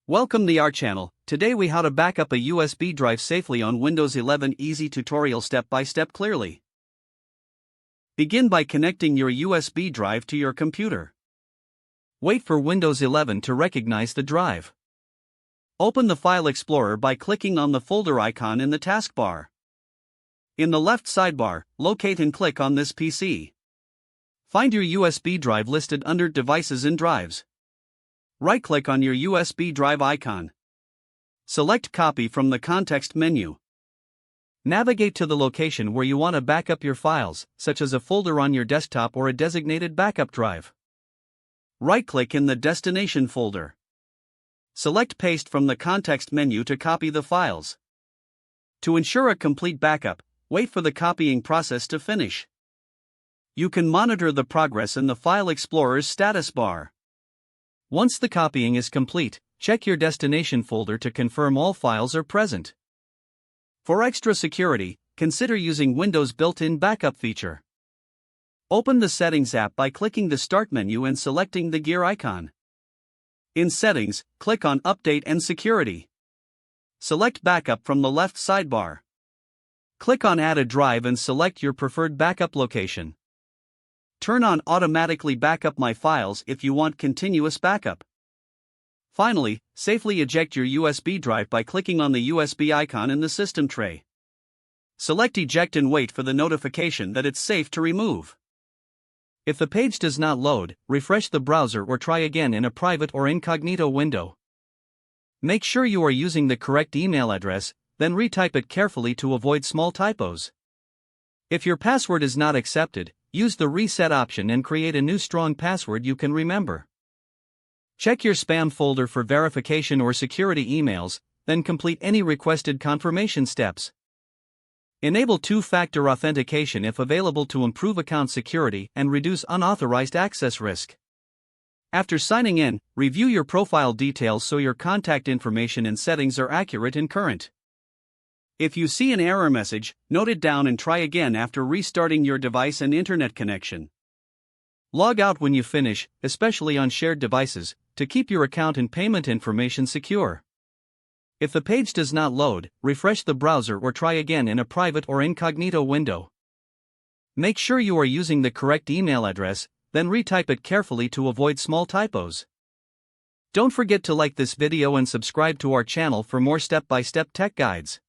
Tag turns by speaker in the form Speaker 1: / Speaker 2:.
Speaker 1: Welcome to our channel. Today we how to back up a USB drive safely on Windows 11. Easy tutorial step by step clearly. Begin by connecting your USB drive to your computer. Wait for Windows 11 to recognize the drive. Open the File Explorer by clicking on the folder icon in the taskbar. In the left sidebar, locate and click on this PC. Find your USB drive listed under Devices and Drives. Right-click on your USB drive icon. Select Copy from the context menu. Navigate to the location where you want to back up your files, such as a folder on your desktop or a designated backup drive. Right-click in the destination folder. Select Paste from the context menu to copy the files. To ensure a complete backup, wait for the copying process to finish. You can monitor the progress in the File Explorer's status bar. Once the copying is complete, check your destination folder to confirm all files are present. For extra security, consider using Windows' built-in backup feature. Open the Settings app by clicking the Start menu and selecting the gear icon. In Settings, click on Update and Security. Select Backup from the left sidebar. Click on Add a Drive and select your preferred backup location. Turn on Automatically Backup My Files if you want continuous backup. Finally, safely eject your USB drive by clicking on the USB icon in the system tray. Select Eject and wait for the notification that it's safe to remove. If the page does not load, refresh the browser or try again in a private or incognito window. Make sure you are using the correct email address, then retype it carefully to avoid small typos. If your password is not accepted, use the reset option and create a new strong password you can remember. Check your spam folder for verification or security emails, then complete any requested confirmation steps. Enable two-factor authentication if available to improve account security and reduce unauthorized access risk. After signing in, review your profile details so your contact information and settings are accurate and current. If you see an error message, note it down and try again after restarting your device and internet connection. Log out when you finish, especially on shared devices, to keep your account and payment information secure. If the page does not load, refresh the browser or try again in a private or incognito window. Make sure you are using the correct email address, then retype it carefully to avoid small typos. Don't forget to like this video and subscribe to our channel for more step-by-step tech guides.